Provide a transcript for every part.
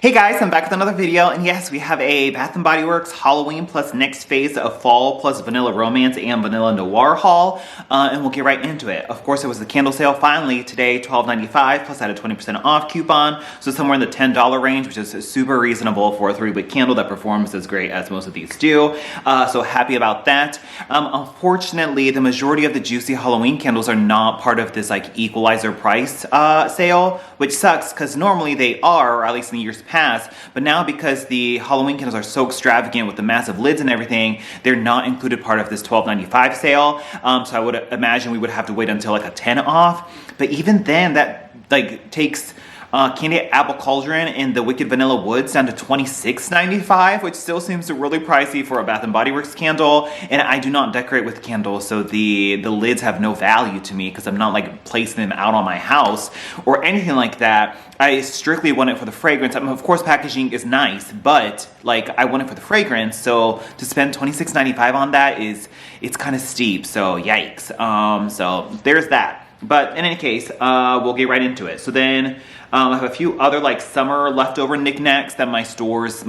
Hey guys, I'm back with another video, and yes, we have a Bath & Body Works Halloween plus next phase of fall plus vanilla romance and vanilla noir haul, and we'll get right into it. Of course, it was the candle sale finally today, $12.95 plus I had a 20% off coupon, so somewhere in the $10 range, which is super reasonable for a 3-wick candle that performs as great as most of these do. So happy about that. Unfortunately, the majority of the juicy Halloween candles are not part of this like equalizer price sale, which sucks because normally they are, or at least in the years past, but now because the Halloween candles are so extravagant with the massive lids and everything, they're not included part of this $12.95 sale. So I would imagine we would have to wait until like a 10 off. But even then, that like takes Candy Apple Cauldron and the Wicked Vanilla Woods down to $26.95, which still seems really pricey for a Bath & Body Works candle. And I do not decorate with candles, so the lids have no value to me because I'm not like placing them out on my house or anything like that. I strictly want it for the fragrance. I mean, of course, packaging is nice, but like I want it for the fragrance. So to spend $26.95 on that it's kind of steep. So yikes. So there's that. But in any case, we'll get right into it. So then I have a few other like summer leftover knickknacks that my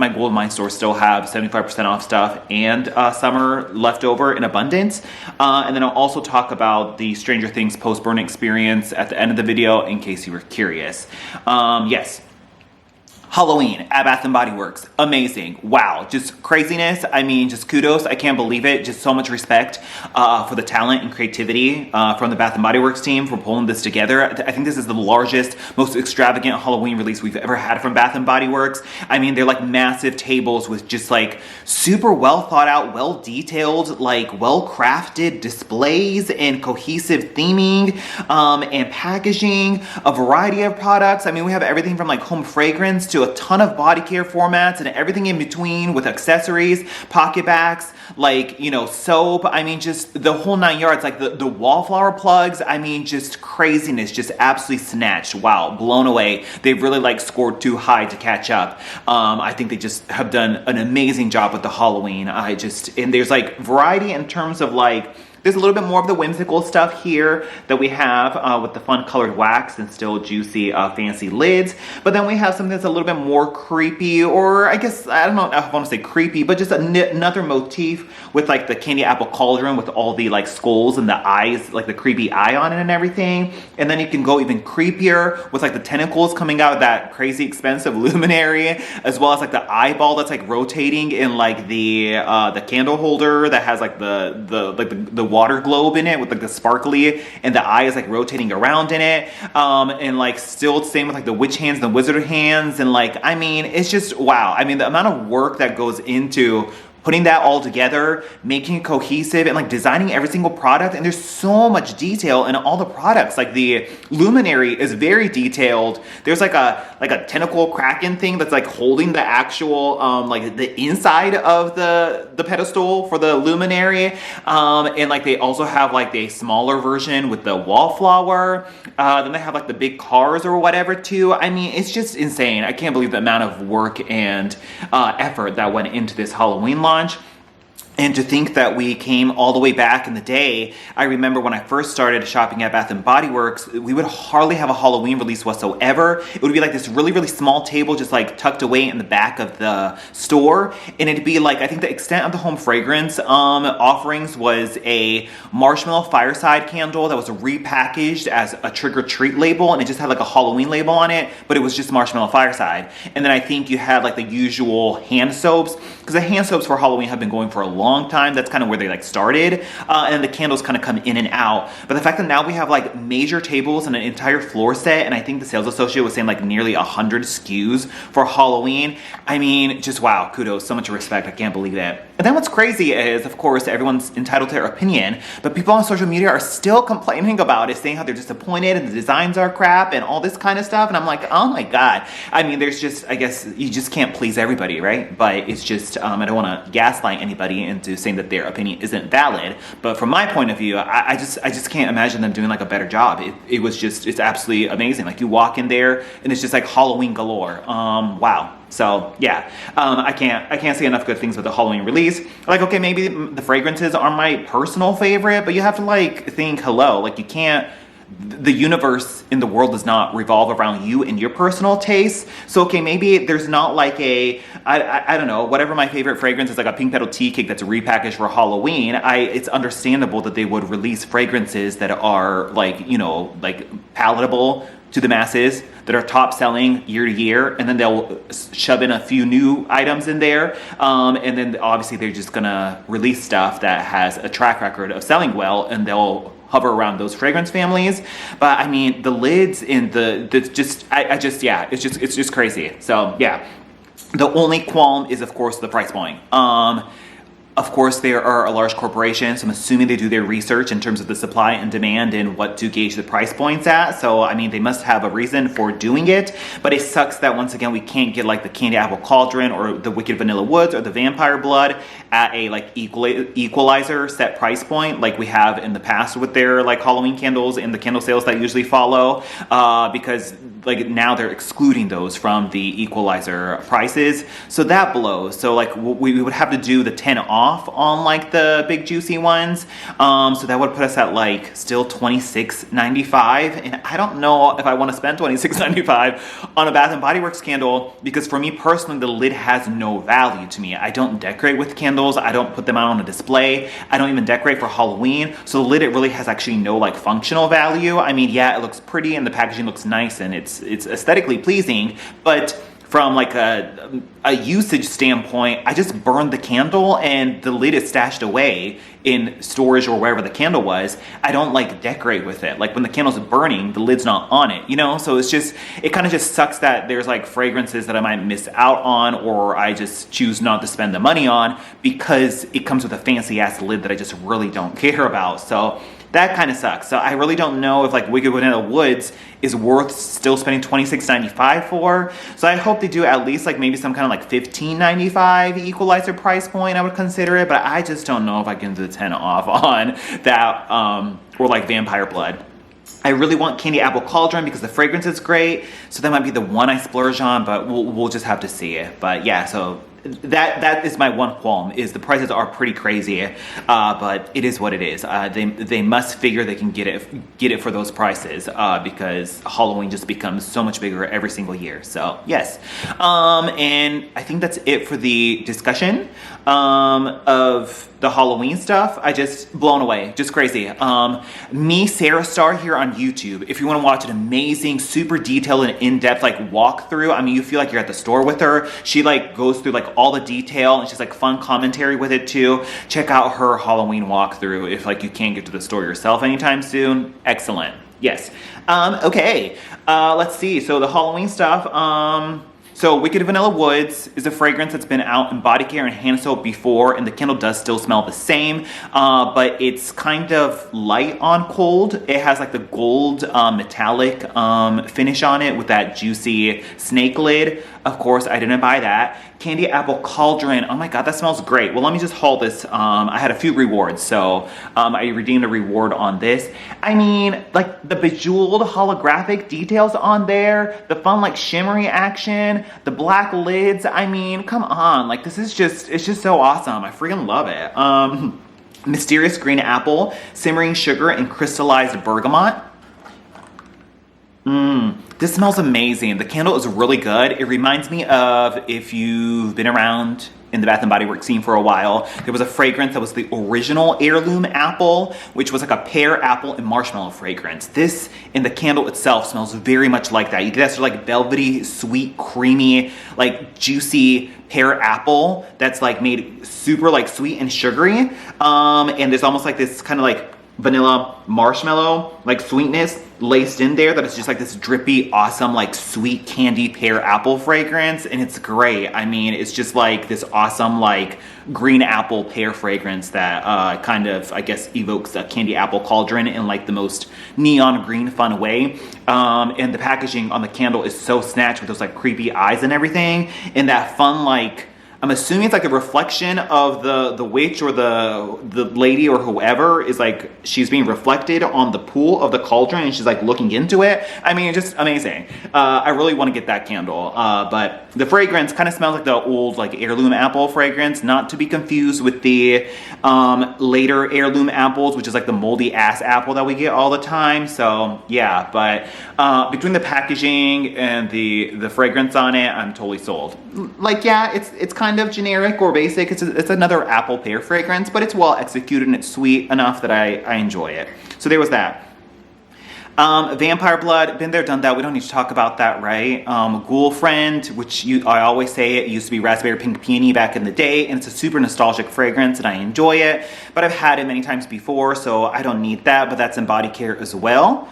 Gold Mine stores still have 75% off stuff and summer leftover in abundance. And then I'll also talk about the Stranger Things post-burn experience at the end of the video in case you were curious. Yes. Halloween at Bath & Body Works, amazing, wow, just craziness. I mean, just kudos, I can't believe it. Just so much respect for the talent and creativity from the Bath & Body Works team for pulling this together. I think this is the largest, most extravagant Halloween release we've ever had from Bath & Body Works. I mean, they're like massive tables with just like super well thought out, well detailed, like well crafted displays and cohesive theming and packaging, a variety of products. I mean, we have everything from like home fragrance to a ton of body care formats and everything in between with accessories, pocket bags, like, you know, soap. I mean, just the whole 9 yards, like the wallflower plugs. I mean, just craziness, just absolutely snatched. Wow, blown away. They've really like scored too high to catch up. I think they just have done an amazing job with the Halloween. And there's like variety in terms of like, there's a little bit more of the whimsical stuff here that we have with the fun colored wax and still juicy fancy lids. But then we have something that's a little bit more creepy, or I guess, I don't know if I want to say creepy, but just another motif with like the Candy Apple Cauldron with all the like skulls and the eyes, like the creepy eye on it and everything. And then you can go even creepier with like the tentacles coming out of that crazy expensive luminary, as well as like the eyeball that's like rotating in like the candle holder that has like the water globe in it with like the sparkly, and the eye is like rotating around in it, and like still same with like the witch hands and the wizard hands, and like I mean it's just wow. I mean the amount of work that goes into putting that all together, making it cohesive, and like designing every single product. And there's so much detail in all the products. Like the luminary is very detailed. There's like a tentacle kraken thing that's like holding the actual like the inside of the pedestal for the luminary. And like they also have like a smaller version with the wallflower. Then they have like the big cars or whatever too. I mean, it's just insane. I can't believe the amount of work and effort that went into this Halloween launch. And to think that we came all the way back in the day. I remember when I first started shopping at Bath & Body Works, we would hardly have a Halloween release whatsoever. It would be like this really, really small table just like tucked away in the back of the store. And it'd be like, I think the extent of the home fragrance offerings was a marshmallow fireside candle that was repackaged as a trick or treat label, and it just had like a Halloween label on it, but it was just marshmallow fireside. And then I think you had like the usual hand soaps, because the hand soaps for Halloween have been going for a long time. That's kind of where they like started, and the candles kind of come in and out. But the fact that now we have like major tables and an entire floor set, and I think the sales associate was saying like nearly 100 SKUs for Halloween. I mean, just wow, kudos, so much respect. I can't believe it. And then what's crazy is, of course, everyone's entitled to their opinion, but people on social media are still complaining about it, saying how they're disappointed and the designs are crap and all this kind of stuff. And I'm like, oh my God. I mean, there's just, I guess you just can't please everybody, right? But it's just, I don't want to gaslight anybody into saying that their opinion isn't valid. But from my point of view, I just can't imagine them doing like a better job. It's absolutely amazing. Like you walk in there and it's just like Halloween galore. Wow. So yeah, I can't say enough good things about the Halloween release. Like, okay, maybe the fragrances are my personal favorite, but you have to like think, hello, like you can't the universe in the world does not revolve around you and your personal taste. So, okay, maybe there's not like I don't know, whatever my favorite fragrance is, like a pink petal tea cake that's repackaged for Halloween. It's understandable that they would release fragrances that are like, you know, like palatable to the masses, that are top selling year to year, and then they'll shove in a few new items in there, and then obviously they're just gonna release stuff that has a track record of selling well, and they'll hover around those fragrance families. But I mean, the lids and it's just crazy. So yeah, the only qualm is of course the price point. Of course, they are a large corporation, so I'm assuming they do their research in terms of the supply and demand and what to gauge the price points at. So, I mean, they must have a reason for doing it. But it sucks that, once again, we can't get like the Candy Apple Cauldron or the Wicked Vanilla Woods or the Vampire Blood at a like equalizer set price point like we have in the past with their like Halloween candles and the candle sales that usually follow. Because like now they're excluding those from the equalizer prices. So that blows. So like we would have to do the 10 off on like the big juicy ones, so that would put us at like still $26.95, and I don't know if I want to spend $26.95 on a Bath and Body Works candle, because for me personally the lid has no value to me. I don't decorate with candles, I don't put them out on a display, I don't even decorate for Halloween, so the lid, it really has actually no like functional value. I mean, yeah, it looks pretty and the packaging looks nice and it's aesthetically pleasing, but from like a usage standpoint, I just burned the candle and the lid is stashed away in storage or wherever the candle was. I don't like decorate with it. Like when the candle's burning, the lid's not on it, you know? So it kind of just sucks that there's like fragrances that I might miss out on, or I just choose not to spend the money on because it comes with a fancy ass lid that I just really don't care about. So that kind of sucks. So I really don't know if like Wicked Vanilla Woods is worth still spending $26.95 for. So I hope they do at least like maybe some kind of like $15.95 equalizer price point. I would consider it, but I just don't know if I can do the 10 off on that, or like Vampire Blood. I really want Candy Apple Cauldron because the fragrance is great. So that might be the one I splurge on, but we'll just have to see it. But yeah, so that is my one qualm, is the prices are pretty crazy, but it is what it is. They must figure they can get it for those prices, because Halloween just becomes so much bigger every single year. So yes, and I think that's it for the discussion of the Halloween stuff. I just blown away, just crazy. Me, Sarah Star here on YouTube. If you want to watch an amazing, super detailed and in-depth like walkthrough, I mean, you feel like you're at the store with her. She like goes through like all the detail and she's like fun commentary with it too. Check out her Halloween walkthrough if like you can't get to the store yourself anytime soon. Excellent. Yes. Okay. Let's see. So the Halloween stuff. So Wicked Vanilla Woods is a fragrance that's been out in body care and hand soap before, and the candle does still smell the same, but it's kind of light on cold. It has like the gold metallic finish on it with that juicy snake lid. Of course, I didn't buy that. Candy Apple Cauldron. Oh my god, that smells great. Well, let me just haul this. I had a few rewards, so I redeemed a reward on this. I mean, like the bejeweled holographic details on there, the fun like shimmery action, the black lids. I mean, come on. Like this is just, it's just so awesome. I freaking love it. Mysterious green apple, simmering sugar, and crystallized bergamot. This smells amazing. The candle is really good. It reminds me of, if you've been around in the Bath and Body Works scene for a while, there was a fragrance that was the original heirloom apple, which was like a pear, apple, and marshmallow fragrance. This, in the candle itself, smells very much like that. You get that sort of like velvety, sweet, creamy, like juicy pear apple that's like made super like sweet and sugary. And there's almost like this kind of like vanilla marshmallow like sweetness laced in there that is just like this drippy, awesome, like sweet candy pear apple fragrance, and it's great. I mean, it's just like this awesome like green apple pear fragrance that kind of, I guess, evokes a Candy Apple Cauldron in like the most neon green fun way. And the packaging on the candle is so snatched with those like creepy eyes and everything, and that fun like I'm assuming it's like a reflection of the witch or the lady or whoever is like, she's being reflected on the pool of the cauldron and she's like looking into it. I mean, just amazing. I really want to get that candle. But the fragrance kind of smells like the old like heirloom apple fragrance, not to be confused with the later heirloom apples, which is like the moldy ass apple that we get all the time. So yeah, but between the packaging and the fragrance on it, I'm totally sold. Like, yeah, it's kind of generic or basic. It's another apple pear fragrance, but it's well executed and it's sweet enough that I enjoy it. So there was that. Vampire Blood, been there, done that. We don't need to talk about that, right? Ghoul Friend, which I always say it used to be Raspberry Pink Peony back in the day, and it's a super nostalgic fragrance and I enjoy it, but I've had it many times before, so I don't need that, but that's in body care as well.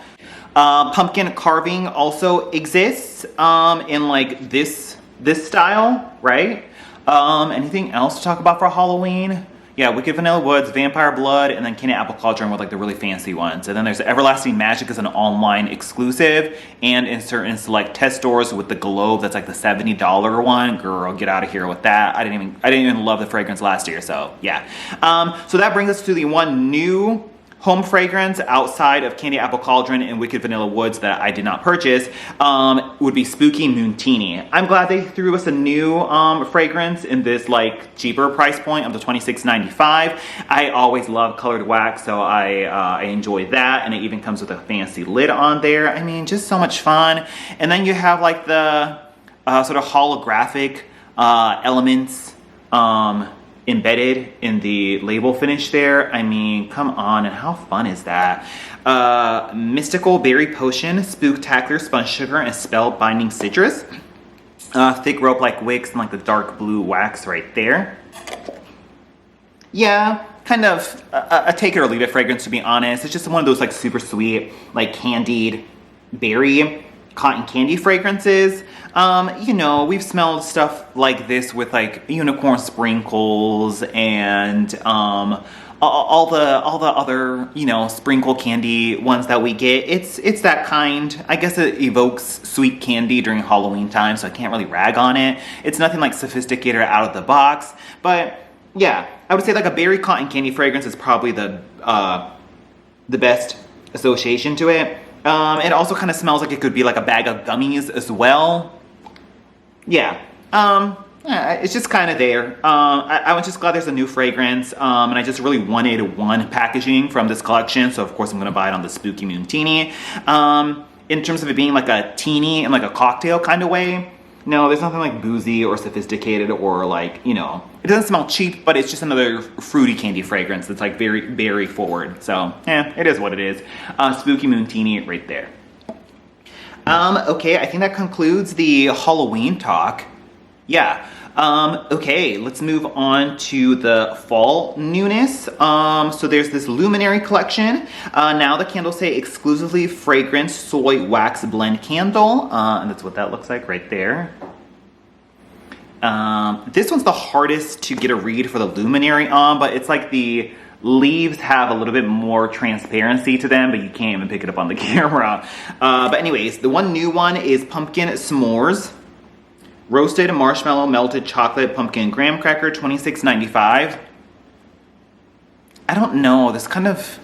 Pumpkin Carving also exists in like this style, right? Anything else to talk about for Halloween? Yeah, Wicked Vanilla Woods, Vampire Blood, and then Candy Apple Cauldron with like the really fancy ones. And then there's Everlasting Magic is an online exclusive, and in certain select test stores with the Globe, that's like the $70 one. Girl, get out of here with that. I didn't even love the fragrance last year, so yeah. So that brings us to the one new home fragrance outside of Candy Apple Cauldron and Wicked Vanilla Woods that I did not purchase would be Spooky Moontini. I'm glad they threw us a new fragrance in this like cheaper price point of the $26.95. I always love colored wax, so I enjoy that, and it even comes with a fancy lid on there. I mean, just so much fun. And then you have like the sort of holographic elements embedded in the label finish there. I mean, come on, and how fun is that? Mystical Berry Potion, Spooktacular Sponge Sugar, and Spellbinding Citrus. Thick rope like wicks and like the dark blue wax right there. Yeah, kind of a take it or leave it fragrance, to be honest. It's just one of those like super sweet, like candied berry cotton candy fragrances. You know, we've smelled stuff like this with like unicorn sprinkles and all the other, you know, sprinkle candy ones that we get. It's that kind. I guess it evokes sweet candy during Halloween time, so I can't really rag on it. It's nothing like sophisticated or out of the box, but yeah, I would say like a berry cotton candy fragrance is probably the best association to it. It also kind of smells like it could be like a bag of gummies as well. Yeah, it's just kind of there. I was just glad there's a new fragrance, and I just really wanted one packaging from this collection, so of course I'm going to buy it on the Spooky Moontini. In terms of it being like a teeny and like a cocktail kind of way, no, there's nothing like boozy or sophisticated or like, you know, it doesn't smell cheap, but it's just another fruity candy fragrance that's like very berry forward. So, it is what it is. Spooky Moontini right there. Okay, I think that concludes the Halloween talk. Yeah. Okay, let's move on to the fall newness. So there's this Luminary collection. Now the candles say exclusively fragrance soy wax blend candle. And that's what that looks like right there. This one's the hardest to get a read for the Luminary on, but it's like the leaves have a little bit more transparency to them, but you can't even pick it up on the camera. But anyways, the one new one is Pumpkin S'mores. Roasted marshmallow, melted chocolate, pumpkin graham cracker, $26.95. I don't know. This kind of...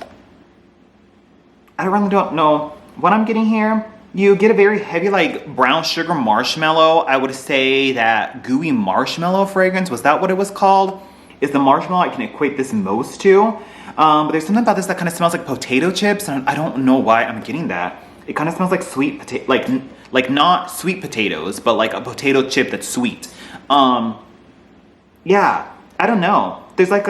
I really don't know what I'm getting here. You get a very heavy, like, brown sugar marshmallow. I would say that gooey marshmallow fragrance, was that what it was called? Is the marshmallow I can equate this most to. But there's something about this that kind of smells like potato chips, and I don't know why I'm getting that. It kind of smells like sweet potato, like not sweet potatoes, but like a potato chip that's sweet. Yeah, I don't know. There's like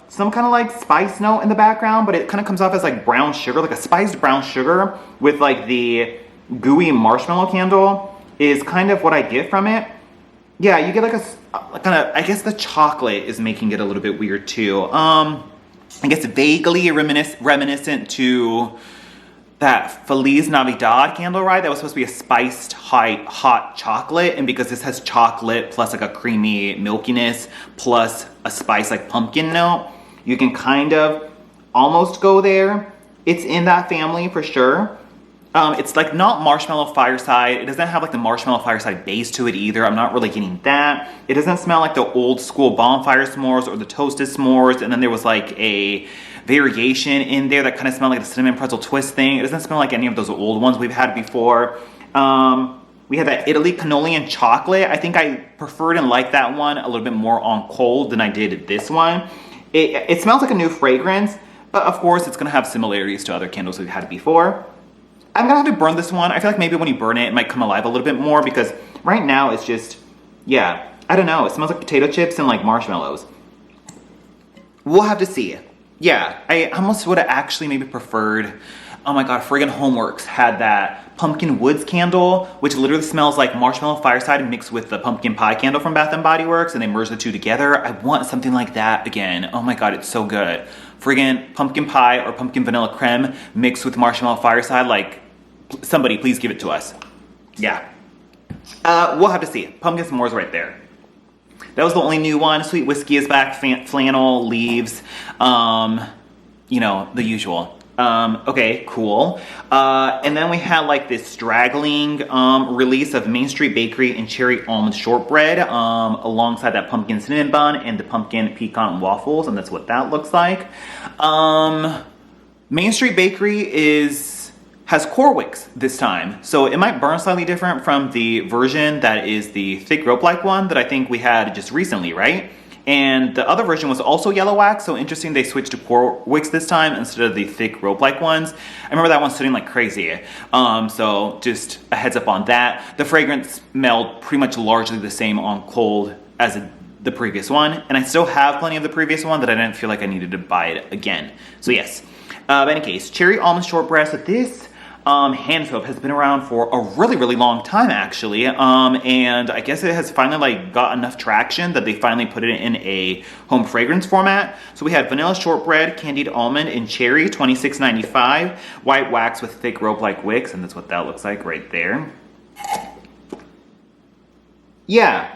some kind of like spice note in the background, but it kind of comes off as like brown sugar, like a spiced brown sugar with like the gooey marshmallow candle is kind of what I get from it. Yeah, you get like a kind of, I guess the chocolate is making it a little bit weird too. I guess vaguely reminiscent to that Feliz Navidad candle, right? That was supposed to be a spiced hot chocolate, and because this has chocolate plus like a creamy milkiness plus a spice like pumpkin note, you can kind of almost go there. It's in that family for sure. It's like not marshmallow fireside. It doesn't have like the marshmallow fireside base to it either. I'm not really getting that. It doesn't smell like the old school bonfire s'mores or the toasted s'mores. And then there was like a variation in there that kind of smelled like the cinnamon pretzel twist thing. It doesn't smell like any of those old ones we've had before. We have that Italy cannoli and chocolate. I think I preferred and liked that one a little bit more on cold than I did this one. It smells like a new fragrance, but of course it's gonna have similarities to other candles we've had before. I'm gonna have to burn this one. I feel like maybe when you burn it, it might come alive a little bit more because right now it's just, yeah, I don't know. It smells like potato chips and like marshmallows. We'll have to see. Yeah, I almost would have actually maybe preferred, oh my god, friggin' Homeworks had that Pumpkin Woods candle, which literally smells like marshmallow fireside mixed with the pumpkin pie candle from Bath & Body Works, and they merged the two together. I want something like that again. Oh my god, it's so good. Friggin' pumpkin pie or pumpkin vanilla creme mixed with marshmallow fireside, like, somebody please give it to us. Yeah. We'll have to see. Pumpkin s'mores right there. That was the only new one. Sweet whiskey is back, flannel, leaves, you know, the usual. Okay, cool. And then we had like this straggling release of Main Street Bakery and Cherry Almond Shortbread alongside that pumpkin cinnamon bun and the pumpkin pecan waffles, and that's what that looks like. Main Street Bakery has core wicks this time, so it might burn slightly different from the version that is the thick rope-like one that I think we had just recently, right? And the other version was also yellow wax, so interesting they switched to core wicks this time instead of the thick rope-like ones. I remember that one sitting like crazy, so just a heads up on that. The fragrance smelled pretty much largely the same on cold as the previous one, and I still have plenty of the previous one that I didn't feel like I needed to buy it again. So yes, in any case, Cherry Almond Shortbread. So this hand soap has been around for a really long time actually, and I guess it has finally like got enough traction that they finally put it in a home fragrance format. So we had vanilla shortbread, candied almond, and cherry, $26.95, white wax with thick rope-like wicks, and that's what that looks like right there. Yeah,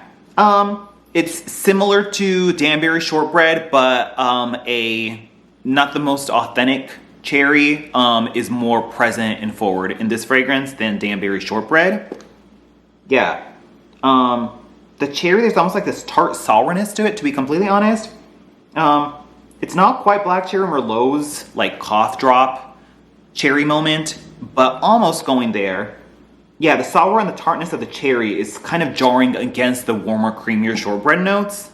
it's similar to Danbury shortbread, but not the most authentic. Cherry is more present and forward in this fragrance than Danbury shortbread. Yeah. The cherry, there's almost like this tart sourness to it, to be completely honest. It's not quite Black Cherry Merlot's like cough drop cherry moment, but almost going there. Yeah, the sour and the tartness of the cherry is kind of jarring against the warmer, creamier shortbread notes.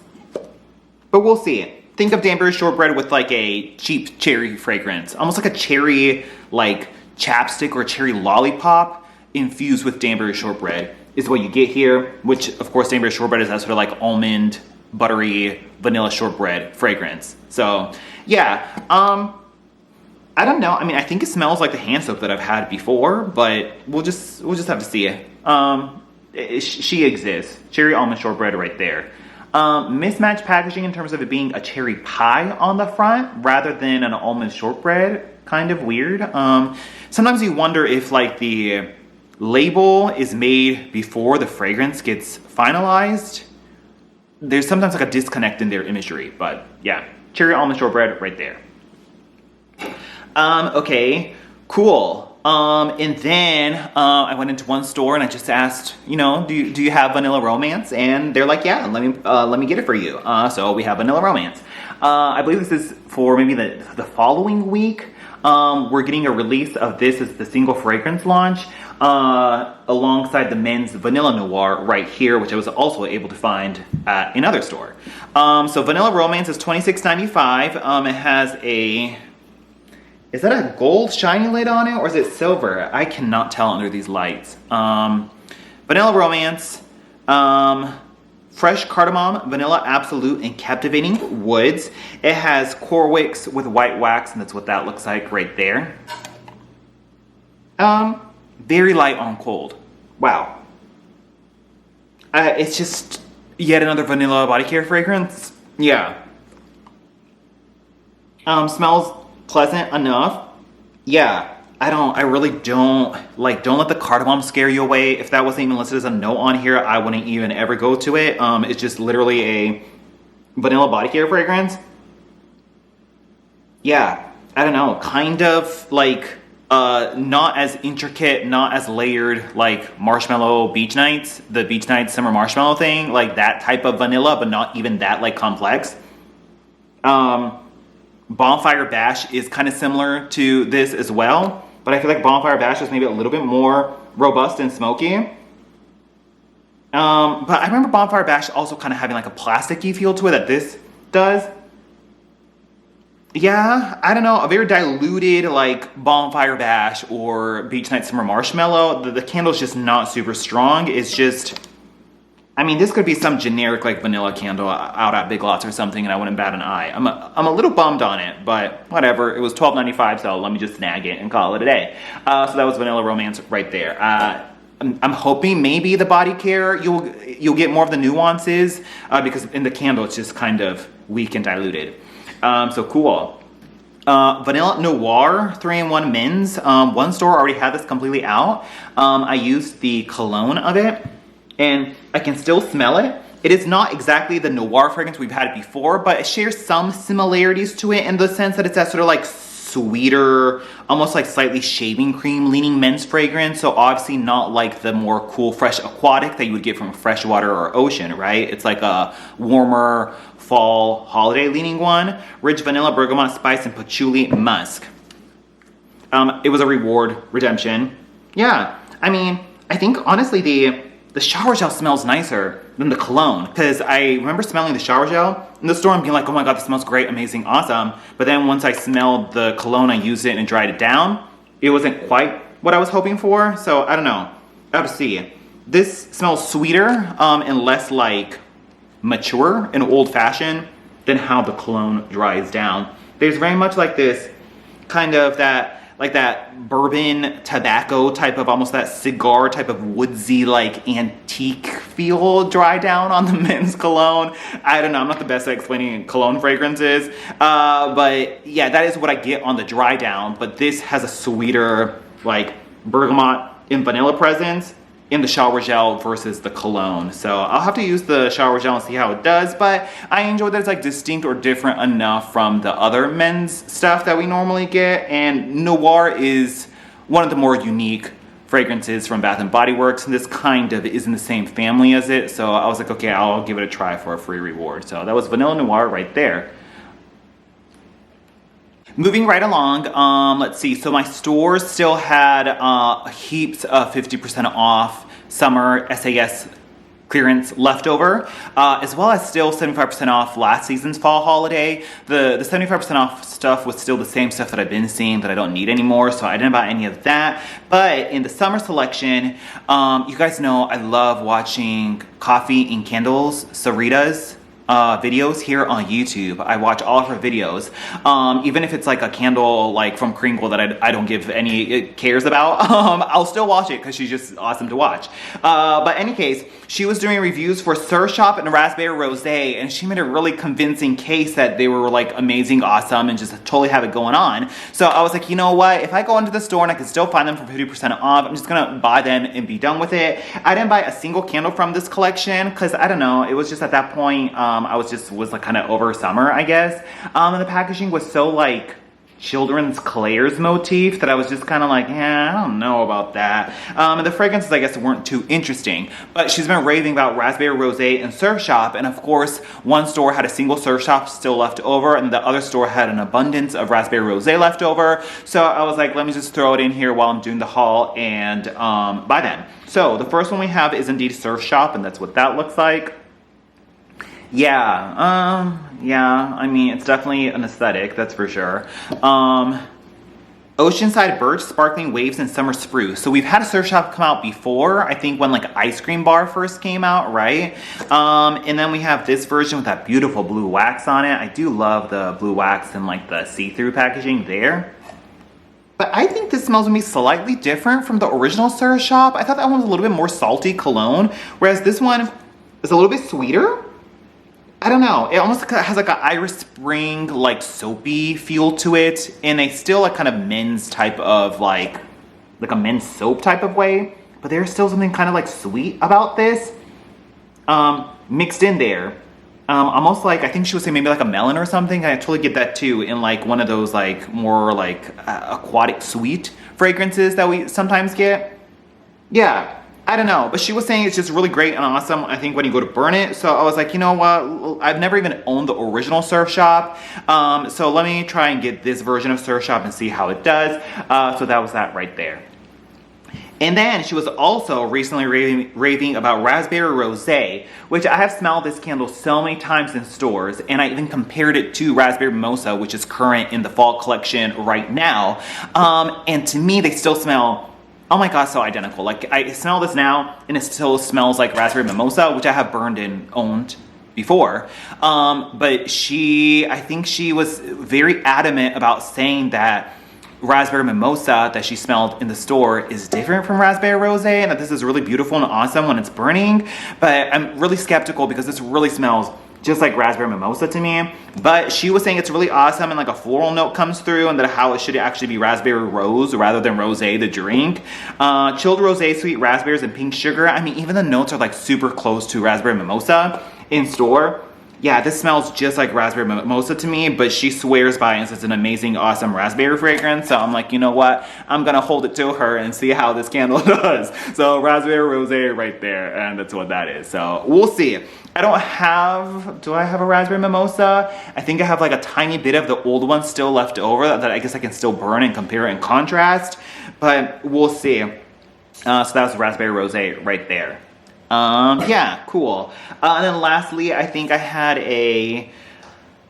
But we'll see. Think of Danbury shortbread with like a cheap cherry fragrance. Almost like a cherry like chapstick or a cherry lollipop infused with Danbury shortbread is what you get here, which of course Danbury shortbread is that sort of like almond, buttery, vanilla shortbread fragrance. So yeah, I don't know. I mean, I think it smells like the hand soap that I've had before, but we'll just have to see it. She exists. Cherry Almond Shortbread right there. Mismatched packaging in terms of it being a cherry pie on the front rather than an almond shortbread. Kind of weird. Sometimes you wonder if like the label is made before the fragrance gets finalized. There's sometimes like a disconnect in their imagery, but yeah, cherry almond shortbread right there. Okay, cool. And then I went into one store and I just asked, you know, do you have Vanilla Romance? And they're like, yeah, let me get it for you. So we have Vanilla Romance. I believe this is for maybe the following week. We're getting a release of this as the single fragrance launch alongside the men's Vanilla Noir right here, which I was also able to find at another store. So Vanilla Romance is $26.95. It has is that a gold shiny lid on it, or is it silver? I cannot tell under these lights. Vanilla Romance, fresh cardamom, vanilla absolute, and captivating woods. It has core wicks with white wax, and that's what that looks like right there. Very light on cold. Wow. It's just yet another vanilla body care fragrance. Yeah. Smells pleasant enough. Yeah, I really don't let the cardamom scare you away. If that wasn't even listed as a note on here, I wouldn't even ever go to it. It's just literally a vanilla body care fragrance. Yeah, I don't know, kind of like Not as intricate, not as layered like Marshmallow Beach Nights, the Beach Nights Summer Marshmallow thing, like that type of vanilla, but not even that like complex. Bonfire Bash is kind of similar to this as well, but I feel like Bonfire Bash is maybe a little bit more robust and smoky. But I remember Bonfire Bash also kind of having like a plasticky feel to it that this does. Yeah, I don't know, a very diluted like Bonfire Bash or Beach Night Summer Marshmallow. The candle's just not super strong. It's just, I mean, this could be some generic like vanilla candle out at Big Lots or something, and I wouldn't bat an eye. I'm a little bummed on it, but whatever. It was $12.95, so let me just snag it and call it a day. So that was Vanilla Romance right there. I'm hoping maybe the body care you'll get more of the nuances because in the candle it's just kind of weak and diluted. So cool. Vanilla Noir 3-in-1 men's. One store already had this completely out. I used the cologne of it, and I can still smell it. It is not exactly the Noir fragrance we've had before, but it shares some similarities to it in the sense that it's that sort of like sweeter, almost like slightly shaving cream leaning men's fragrance. So obviously not like the more cool, fresh aquatic that you would get from freshwater or ocean, right? It's like a warmer fall holiday leaning one. Rich vanilla, bergamot, spice, and patchouli musk. It was a reward redemption. Yeah, I mean, I think honestly the shower gel smells nicer than the cologne, because I remember smelling the shower gel in the store and being like, oh my god, this smells great, amazing, awesome. But then once I smelled the cologne, I used it and dried it down. It wasn't quite what I was hoping for, so I don't know. I have to see. This smells sweeter and less like mature and old-fashioned than how the cologne dries down. There's very much like this kind of that bourbon tobacco type of, almost that cigar type of woodsy like antique feel dry down on the men's cologne. I don't know, I'm not the best at explaining cologne fragrances, but yeah, that is what I get on the dry down. But this has a sweeter like bergamot and vanilla presence in the shower gel versus the cologne. So I'll have to use the shower gel and see how it does, but I enjoy that it's like distinct or different enough from the other men's stuff that we normally get. And Noir is one of the more unique fragrances from Bath & Body Works, and this kind of is in the same family as it. So I was like, okay, I'll give it a try for a free reward. So that was Vanilla Noir right there. Moving right along, let's see. So my store still had heaps of 50% off summer SAS clearance leftover, as well as still 75% off last season's fall holiday. The 75% off stuff was still the same stuff that I've been seeing that I don't need anymore, so I didn't buy any of that. But in the summer selection, you guys know I love watching Coffee and Candles, Sarita's videos here on YouTube. I watch all of her videos, even if it's like a candle like from Kringle that I don't give any cares about. I'll still watch it because she's just awesome to watch. But any case, she was doing reviews for Surf Shop and Raspberry Rosé, and she made a really convincing case that they were like amazing, awesome, and just totally have it going on. So I was like, you know what? If I go into the store and I can still find them for 50% off, I'm just gonna buy them and be done with it. I didn't buy a single candle from this collection because I don't know. It was just at that point, I was like kind of over summer, I guess. And the packaging was so like children's Claire's motif that I was just kind of like, yeah, I don't know about that. And the fragrances, I guess, weren't too interesting. But she's been raving about Raspberry Rosé and Surf Shop, and of course, one store had a single Surf Shop still left over, and the other store had an abundance of Raspberry Rosé left over. So I was like, let me just throw it in here while I'm doing the haul and buy them. So the first one we have is indeed Surf Shop, and that's what that looks like. Yeah, I mean, it's definitely an aesthetic, that's for sure. Oceanside Birch, Sparkling Waves, and Summer Spruce. So we've had a Surf Shop come out before, I think when like Ice Cream Bar first came out, right? And then we have this version with that beautiful blue wax on it. I do love the blue wax and like the see-through packaging there. But I think this smells to me slightly different from the original Surf Shop. I thought that one was a little bit more salty cologne, whereas this one is a little bit sweeter. I don't know, it almost has like an Iris Spring, like soapy feel to it, in a still like kind of men's type of like a men's soap type of way, but there's still something kind of like sweet about this, mixed in there. almost like, I think she was saying maybe like a melon or something. I totally get that too in like one of those like more like aquatic sweet fragrances that we sometimes get. Yeah, I don't know, but she was saying it's just really great and awesome, I think, when you go to burn it. So I was like, you know what, I've never even owned the original Surf Shop, so let me try and get this version of Surf Shop and see how it does. So that was that right there. And then she was also recently raving about Raspberry Rosé, which I have smelled this candle so many times in stores, and I even compared it to Raspberry Mimosa, which is current in the fall collection right now. And to me, they still smell, oh my god, so identical. Like, I smell this now, and it still smells like Raspberry Mimosa, which I have burned and owned before. But I think she was very adamant about saying that Raspberry Mimosa that she smelled in the store is different from Raspberry Rosé, and that this is really beautiful and awesome when it's burning. But I'm really skeptical because this really smells just like Raspberry Mimosa to me. But she was saying it's really awesome and like a floral note comes through, and that how it should actually be Raspberry Rose rather than Rosé the drink. Chilled Rosé, sweet raspberries, and pink sugar. I mean, even the notes are like super close to Raspberry Mimosa in store. Yeah, this smells just like Raspberry Mimosa to me, but she swears by it and says it's an amazing, awesome raspberry fragrance. So I'm like, you know what? I'm gonna hold it to her and see how this candle does. So Raspberry Rosé right there, and that's what that is. So we'll see. Do I have a Raspberry Mimosa? I think I have like a tiny bit of the old one still left over that I guess I can still burn and compare and contrast, but we'll see. So that was Raspberry Rosé right there. Yeah, cool. And then lastly, I think I had a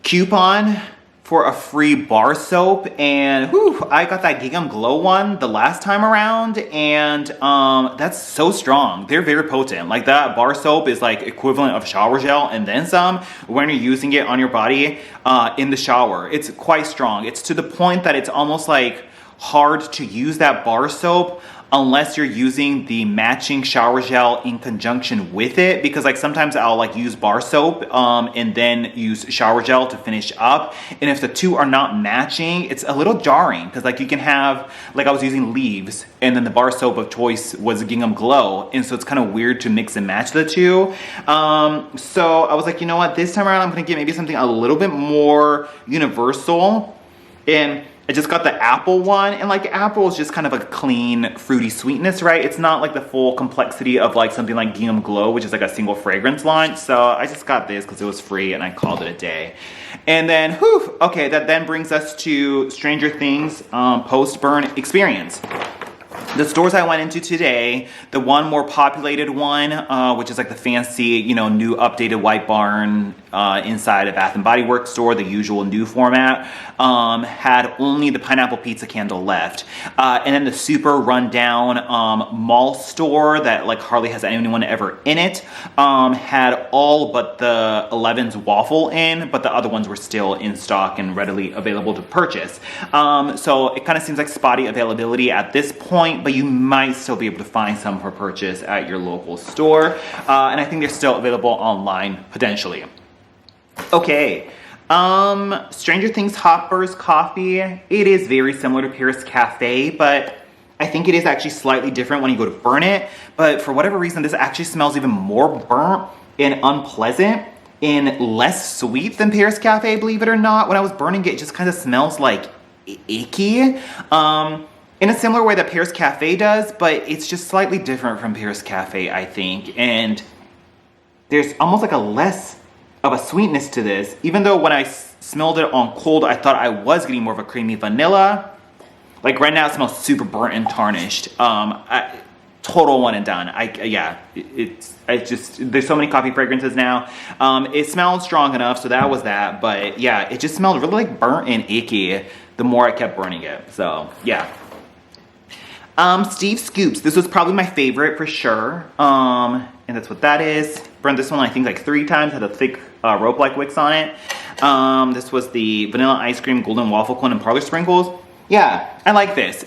coupon for a free bar soap, and whew, I got that Gingham Glow one the last time around, and that's so strong. They're very potent. Like, that bar soap is like equivalent of shower gel and then some when you're using it on your body in the shower. It's quite strong. It's to the point that it's almost like hard to use that bar soap unless you're using the matching shower gel in conjunction with it, because like sometimes I'll like use bar soap and then use shower gel to finish up, and if the two are not matching, it's a little jarring, because like you can have, like I was using Leaves and then the bar soap of choice was Gingham Glow, and so it's kind of weird to mix and match the two. So I was like, you know what, this time around I'm gonna get maybe something a little bit more universal, and I just got the apple one, and like apple is just kind of a clean, fruity sweetness, right? It's not like the full complexity of like something like Gingham Glow, which is like a single fragrance line. So I just got this because it was free and I called it a day. And then, whew, okay, that then brings us to Stranger Things post-burn experience. The stores I went into today, the one more populated one, which is like the fancy, you know, new updated White Barn inside a Bath & Body Works store, the usual new format, had only the pineapple pizza candle left. And then the super rundown mall store that like hardly has anyone ever in it had all but the 11's waffle in, but the other ones were still in stock and readily available to purchase. So it kind of seems like spotty availability at this point, but you might still be able to find some for purchase at your local store. And I think they're still available online potentially. Okay, Stranger Things Hoppers Coffee. It is very similar to Paris Cafe, but I think it is actually slightly different when you go to burn it. But for whatever reason, this actually smells even more burnt and unpleasant and less sweet than Paris Cafe, believe it or not. When I was burning it, it just kind of smells like icky. In a similar way that Paris Cafe does, but it's just slightly different from Paris Cafe, I think. And there's almost like a less of a sweetness to this, even though when I smelled it on cold, I thought I was getting more of a creamy vanilla. Like right now, it smells super burnt and tarnished. Total one and done. There's so many coffee fragrances now. It smelled strong enough, so that was that. But yeah, it just smelled really like burnt and icky the more I kept burning it. So yeah. Steve Scoops. This was probably my favorite for sure. And that's what that is. Burned this one I think like 3 times. Had a thick rope-like wicks on it. This was the vanilla ice cream, golden waffle cone, and parlor sprinkles. Yeah, I like this.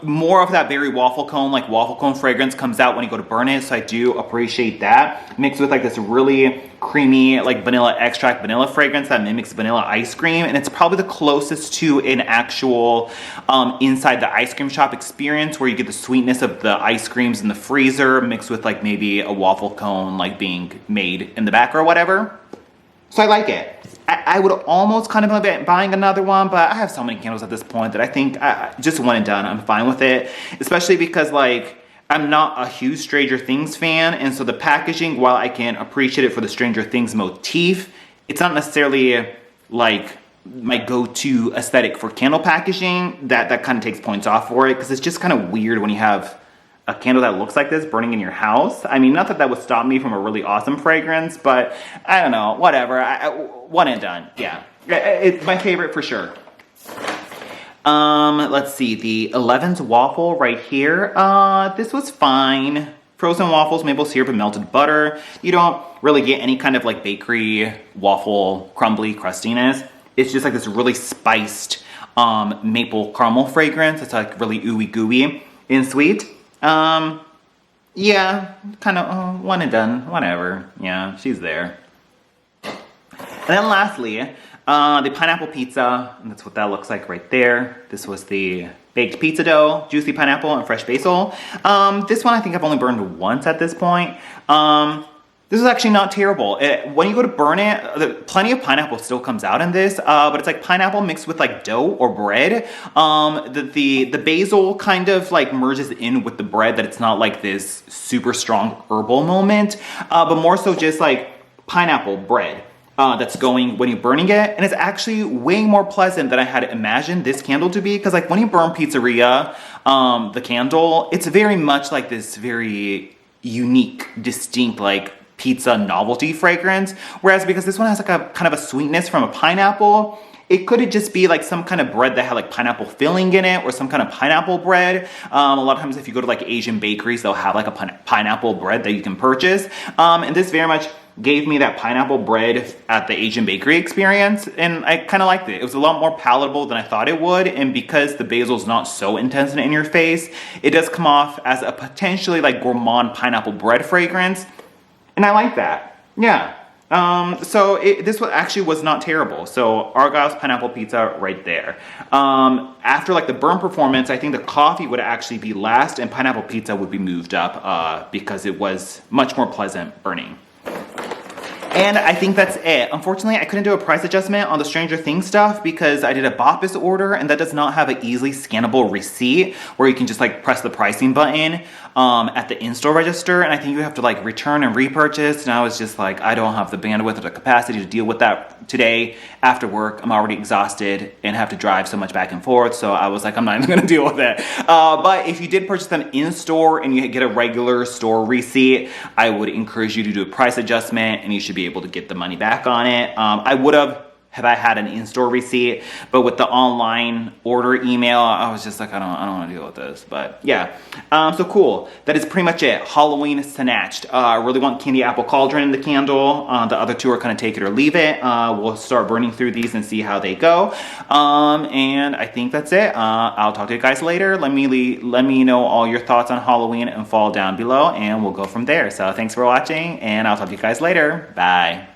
More of that berry waffle cone, like waffle cone fragrance comes out when you go to burn it, so I do appreciate that. Mixed with like this really creamy, like vanilla extract vanilla fragrance that mimics vanilla ice cream, and it's probably the closest to an actual inside the ice cream shop experience where you get the sweetness of the ice creams in the freezer mixed with like maybe a waffle cone like being made in the back or whatever. So I like it. I would almost kind of look at buying another one, but I have so many candles at this point that I think just one and done, I'm fine with it. Especially because like, I'm not a huge Stranger Things fan, and so the packaging, while I can appreciate it for the Stranger Things motif, it's not necessarily like my go-to aesthetic for candle packaging. That kind of takes points off for it, because it's just kind of weird when you have a candle that looks like this burning in your house. I mean, not that that would stop me from a really awesome fragrance, but I don't know, whatever. One and done, yeah. It's my favorite for sure. Let's see, the 11's waffle right here. This was fine. Frozen waffles, maple syrup, and melted butter. You don't really get any kind of like bakery waffle crumbly crustiness. It's just like this really spiced maple caramel fragrance. It's like really ooey gooey and sweet. Yeah, kind of one and done, whatever. Yeah, she's there. And then lastly, the pineapple pizza, and that's what that looks like right there. This was the baked pizza dough, juicy pineapple, and fresh basil. This one I think I've only burned once at this point. This is actually not terrible. When you go to burn it, plenty of pineapple still comes out in this, but it's like pineapple mixed with like dough or bread. The basil kind of like merges in with the bread, that it's not like this super strong herbal moment, but more so just like pineapple bread. That's going when you're burning it, and it's actually way more pleasant than I had imagined this candle to be, because like when you burn pizzeria, the candle, it's very much like this very unique, distinct like pizza novelty fragrance, whereas because this one has like a kind of a sweetness from a pineapple, it could just be like some kind of bread that had like pineapple filling in it, or some kind of pineapple bread. A lot of times if you go to like Asian bakeries, they'll have like a pineapple bread that you can purchase, and this very much gave me that pineapple bread at the Asian bakery experience, and I kind of liked it. It was a lot more palatable than I thought it would, and because the basil's not so intense and in your face, it does come off as a potentially like gourmand pineapple bread fragrance, and I like that. Yeah. So this one actually was not terrible. So Argyle's pineapple pizza right there. After like the burn performance, I think the coffee would actually be last, and pineapple pizza would be moved up because it was much more pleasant burning. And I think that's it. Unfortunately, I couldn't do a price adjustment on the Stranger Things stuff because I did a BOPIS order, and that does not have an easily scannable receipt where you can just like press the pricing button at the in-store register, and I think you have to like return and repurchase, and I was just like, I don't have the bandwidth or the capacity to deal with that today after work. I'm already exhausted and have to drive so much back and forth, so I was like, I'm not even gonna deal with it. But if you did purchase them in-store and you get a regular store receipt, I would encourage you to do a price adjustment, and you should be able to get the money back on it. I would have I had an in-store receipt, but with the online order email, I was just like, I don't want to deal with this. But yeah, so cool. That is pretty much it. Halloween snatched. I really want Candy Apple Cauldron in the candle. The other two are kind of take it or leave it. We'll start burning through these and see how they go. And I think that's it. I'll talk to you guys later. Let me know all your thoughts on Halloween and fall down below, and we'll go from there. So thanks for watching, and I'll talk to you guys later. Bye.